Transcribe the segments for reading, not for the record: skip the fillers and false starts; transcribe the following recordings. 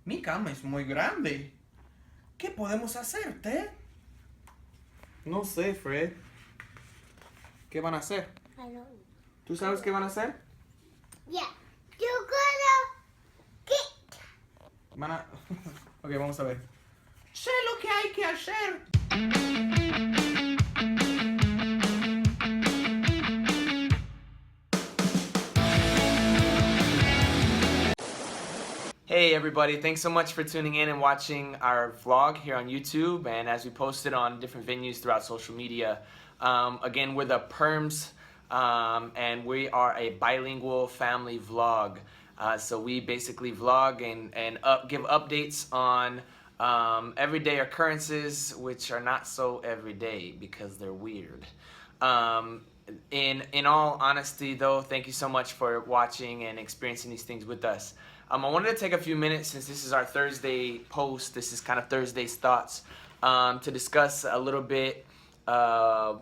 Mi cama es muy grande. ¿Qué podemos hacer, Ted? No sé, Fred. ¿Qué van a hacer? I don't know. ¿Tú sabes qué van a hacer? Yeah. You're gonna get. Van a... Ok, vamos a ver. Sé lo que hay que hacer. Hey everybody, thanks so much for tuning in and watching our vlog here on YouTube and as we post it on different venues throughout social media. Again, we're the Perms and we are a bilingual family vlog. So we basically vlog and give updates on everyday occurrences which are not so everyday because they're weird. In all honesty though, thank you so much for watching and experiencing these things with us. I wanted to take a few minutes since this is our Thursday post, this is kind of Thursday's thoughts, to discuss a little bit of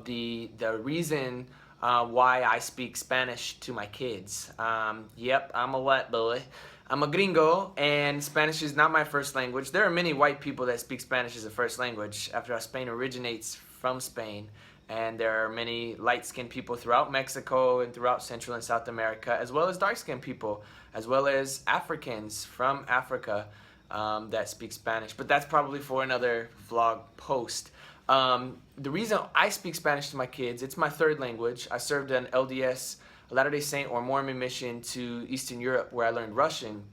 the reason why I speak Spanish to my kids. Yep, I'm a white boy. I'm a gringo, and Spanish is not my first language. There are many white people that speak Spanish as a first language. After all, Spain originates from Spain, and there are many light-skinned people throughout Mexico and throughout Central and South America, as well as dark-skinned people, as well as Africans from Africa that speak Spanish. But that's probably for another vlog post. The reason I speak Spanish to my kids, it's my third language. I served an LDS, Latter-day Saint or Mormon mission to Eastern Europe where I learned Russian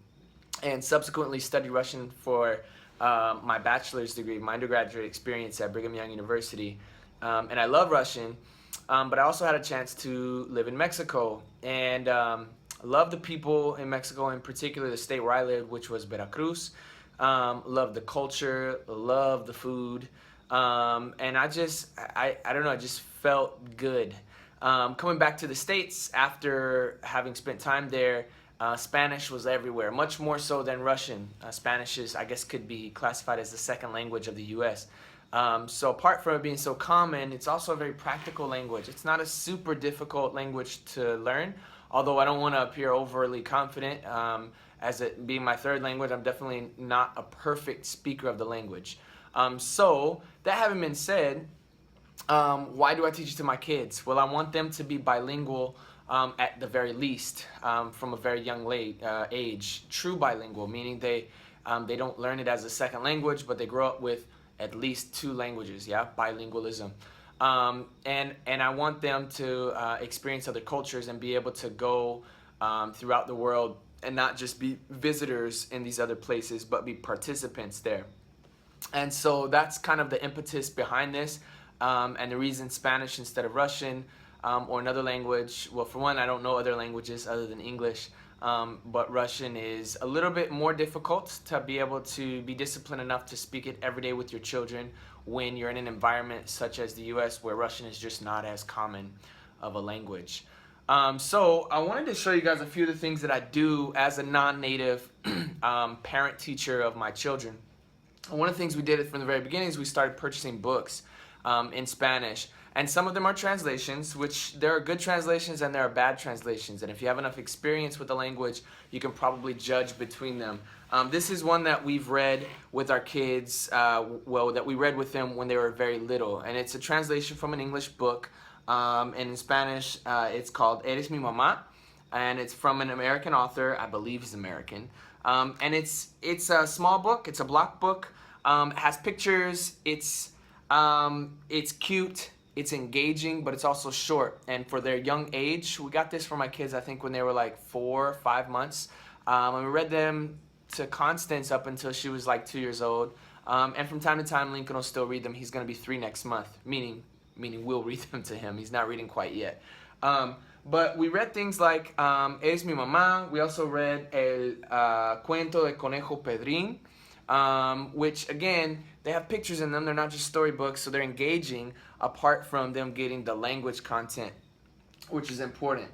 and subsequently studied Russian for my bachelor's degree, my undergraduate experience at Brigham Young University. And I love Russian, but I also had a chance to live in Mexico and love the people in Mexico, in particular the state where I lived, which was Veracruz. Love the culture, love the food. And I don't know, I just felt good. Coming back to the States after having spent time there, Spanish was everywhere, much more so than Russian. Spanish is, I guess, could be classified as the second language of the U.S. So apart from it being so common, it's also a very practical language. It's not a super difficult language to learn, although I don't want to appear overly confident. As it being my third language, I'm definitely not a perfect speaker of the language. So that having been said, why do I teach it to my kids? Well, I want them to be bilingual at the very least from a very young age. True bilingual, meaning they don't learn it as a second language, but they grow up with at least two languages, yeah, bilingualism. And I want them to experience other cultures and be able to go throughout the world and not just be visitors in these other places, but be participants there. And so that's kind of the impetus behind this, and the reason Spanish instead of Russian or another language. Well, for one, I don't know other languages other than English, but Russian is a little bit more difficult to be able to be disciplined enough to speak it every day with your children when you're in an environment such as the US where Russian is just not as common of a language. So I wanted to show you guys a few of the things that I do as a non-native parent teacher of my children. One of the things we did from the very beginning is we started purchasing books in Spanish. And some of them are translations, which there are good translations and there are bad translations. And if you have enough experience with the language, you can probably judge between them. This is one that we've read with our kids, that we read with them when they were very little. And it's a translation from an English book. And in Spanish, it's called Eres mi mamá. And it's from an American author, I believe he's American. And it's a small book, it's a block book. It has pictures, it's cute. It's engaging, but it's also short. And for their young age, we got this for my kids, I think, when they were like 4 or 5 months. And we read them to Constance up until she was like 2 years old. And from time to time, Lincoln will still read them. He's going to be 3 next month, meaning we'll read them to him. He's not reading quite yet. But we read things like Eres mi mamá. We also read El Cuento de Conejo Pedrín, which, again, they have pictures in them. They're not just storybooks, so they're engaging apart from them getting the language content, which is important.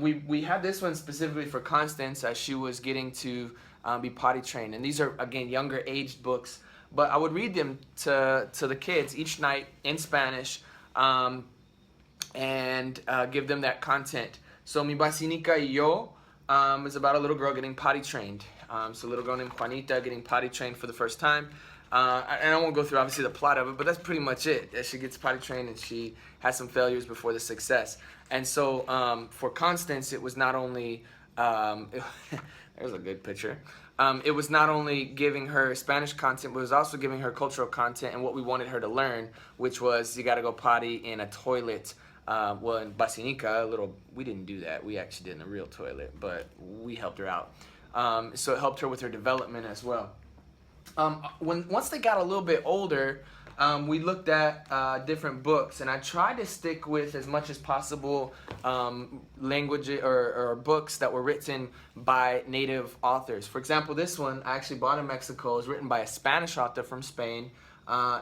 We had this one specifically for Constance as she was getting to be potty trained. And these are, again, younger aged books. But I would read them to the kids each night in Spanish and give them that content. So mi vacinica y yo is about a little girl getting potty trained. So a little girl named Juanita getting potty trained for the first time. And I won't go through obviously the plot of it, but that's pretty much it. She gets potty trained and she has some failures before the success. And so for Constance, it was not only there's a good picture. It was not only giving her Spanish content, but it was also giving her cultural content and what we wanted her to learn, which was you got to go potty in a toilet. Well, in Basinica, we didn't do that. We actually did in a real toilet, but we helped her out. So it helped her with her development as well. Once they got a little bit older, we looked at different books, and I tried to stick with as much as possible language or books that were written by native authors. For example, this one I actually bought in Mexico. It was written by a Spanish author from Spain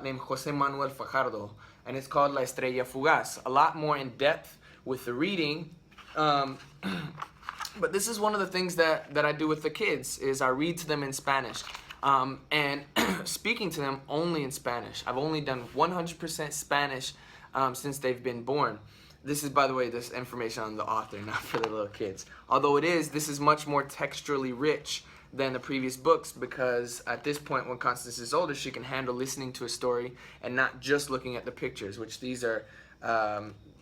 named Jose Manuel Fajardo, and it's called La Estrella Fugaz. A lot more in depth with the reading. But this is one of the things that I do with the kids is I read to them in Spanish. And speaking to them only in Spanish. I've only done 100% Spanish since they've been born. This is, by the way, this information on the author, not for the little kids. Although this is much more texturally rich than the previous books, because at this point when Constance is older, she can handle listening to a story and not just looking at the pictures, which these are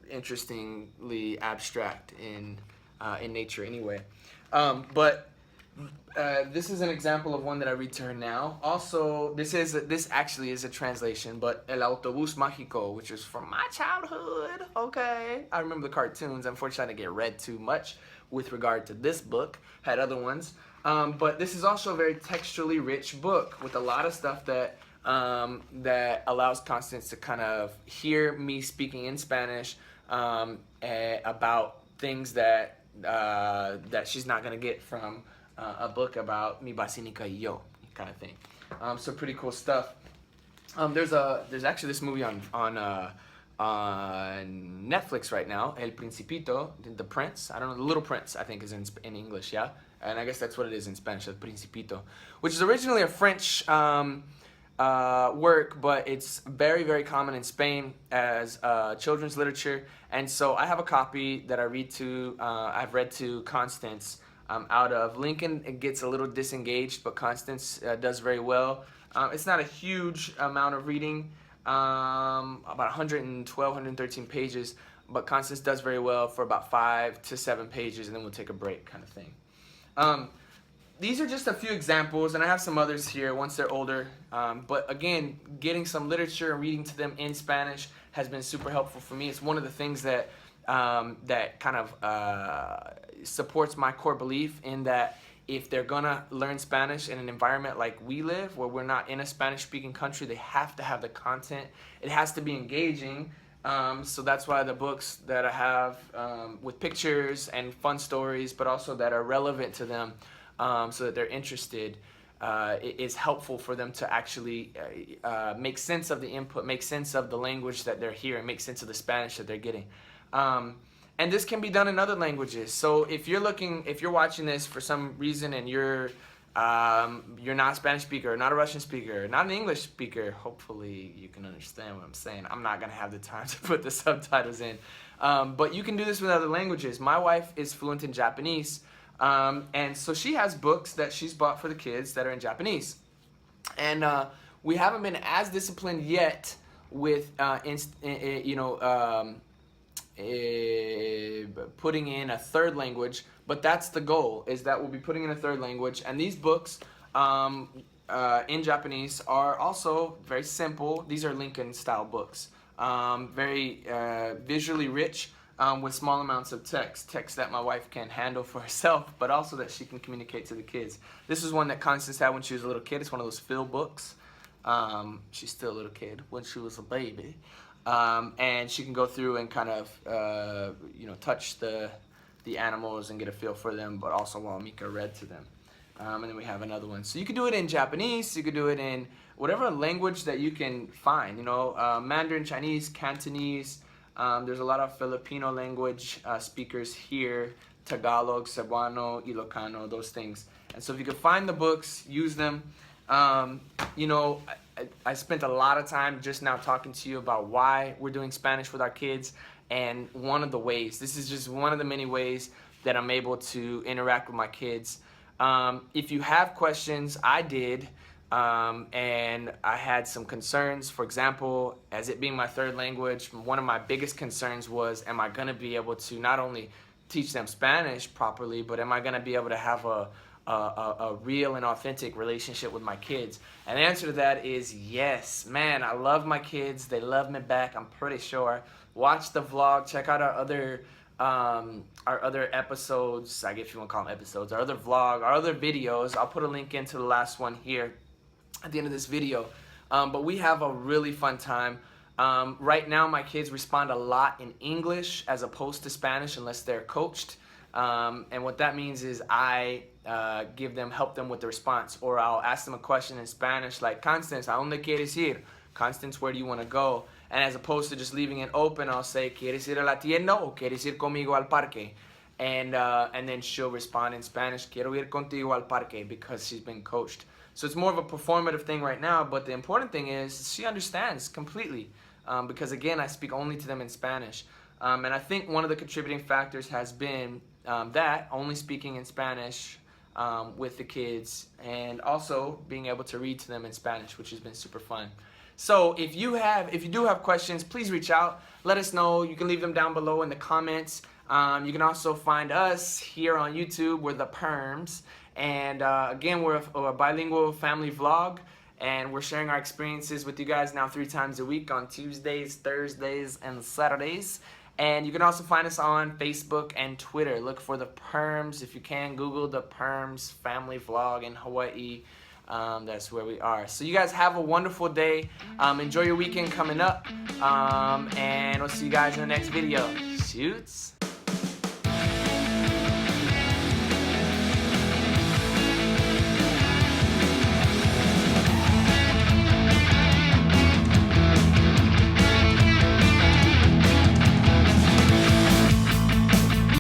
interestingly abstract in nature anyway. But this is an example of one that I read to her now. Also, this actually is a translation, but El Autobús Mágico, which is from my childhood. Okay, I remember the cartoons. Unfortunately, I didn't get read too much with regard to this book. Had other ones, but this is also a very textually rich book with a lot of stuff that allows Constance to kind of hear me speaking in Spanish about things that she's not gonna get from a book about mi basinica y yo kind of thing. So pretty cool stuff. There's actually this movie on Netflix right now, El Principito, the Prince. I don't know, the Little Prince, I think is in English, yeah? And I guess that's what it is in Spanish, El Principito, which is originally a French work, but it's very, very common in Spain as children's literature. And so I have a copy that I've read to Constance out of. Lincoln gets a little disengaged, but Constance does very well. It's not a huge amount of reading, about 112, 113 pages, but Constance does very well for about 5 to 7 pages, and then we'll take a break kind of thing. These are just a few examples, and I have some others here once they're older. But again, getting some literature and reading to them in Spanish has been super helpful for me. It's one of the things that kind of supports my core belief in that if they're gonna learn Spanish in an environment like we live, where we're not in a Spanish-speaking country, they have to have the content. It has to be engaging. So that's why the books that I have with pictures and fun stories, but also that are relevant to them, so that they're interested, is helpful for them to actually make sense of the input, make sense of the language that they're hearing, make sense of the Spanish that they're getting. And this can be done in other languages. So if you're watching this for some reason and you're not a Spanish speaker, not a Russian speaker, not an English speaker, hopefully you can understand what I'm saying. I'm not gonna have the time to put the subtitles in. But you can do this with other languages. My wife is fluent in Japanese, and so she has books that she's bought for the kids that are in Japanese. And we haven't been as disciplined yet with putting in a third language, but that's the goal, is that we'll be putting in a third language. And these books in Japanese are also very simple. These are Lincoln style books, very visually rich, with small amounts of text that my wife can handle for herself, but also that she can communicate to the kids. This is one that Constance had when she was a little kid. It's one of those Phil books. She's still a little kid when she was a baby. And she can go through and kind of, touch the animals and get a feel for them, but also while Mika read to them. And then we have another one. So you could do it in Japanese, you could do it in whatever language that you can find, Mandarin, Chinese, Cantonese. There's a lot of Filipino language speakers here, Tagalog, Cebuano, Ilocano, those things. And so if you could find the books, use them. I spent a lot of time just now talking to you about why we're doing Spanish with our kids, and one of the ways, this is just one of the many ways that I'm able to interact with my kids. If you have questions, I did. And I had some concerns. For example, as it being my third language, one of my biggest concerns was, am I going to be able to not only teach them Spanish properly, but am I going to be able to have a real and authentic relationship with my kids? And the answer to that is yes. Man, I love my kids. They love me back, I'm pretty sure. Watch the vlog. Check out our other episodes, I guess if you want to call them episodes, our other vlog, our other videos. I'll put a link into the last one here at the end of this video. But we have a really fun time. Right now my kids respond a lot in English as opposed to Spanish unless they're coached. And what that means is I help them with the response, or I'll ask them a question in Spanish like, Constance, ¿a dónde quieres ir? Constance, where do you want to go? And as opposed to just leaving it open, I'll say, ¿quieres ir a la tienda o quieres ir conmigo al parque? And then she'll respond in Spanish, quiero ir contigo al parque, because she's been coached. So it's more of a performative thing right now, but the important thing is she understands completely, because again, I speak only to them in Spanish. And I think one of the contributing factors has been that, only speaking in Spanish with the kids, and also being able to read to them in Spanish, which has been super fun. So if you do have questions, please reach out. Let us know. You can leave them down below in the comments. You can also find us here on YouTube. We're the Perms. And again, we're a bilingual family vlog, and we're sharing our experiences with you guys now 3 times a week on Tuesdays, Thursdays, and Saturdays. And you can also find us on Facebook and Twitter. Look for the Perms. If you can, Google the Perms family vlog in Hawaii. That's where we are. So you guys have a wonderful day. Enjoy your weekend coming up. And we'll see you guys in the next video. Shoots.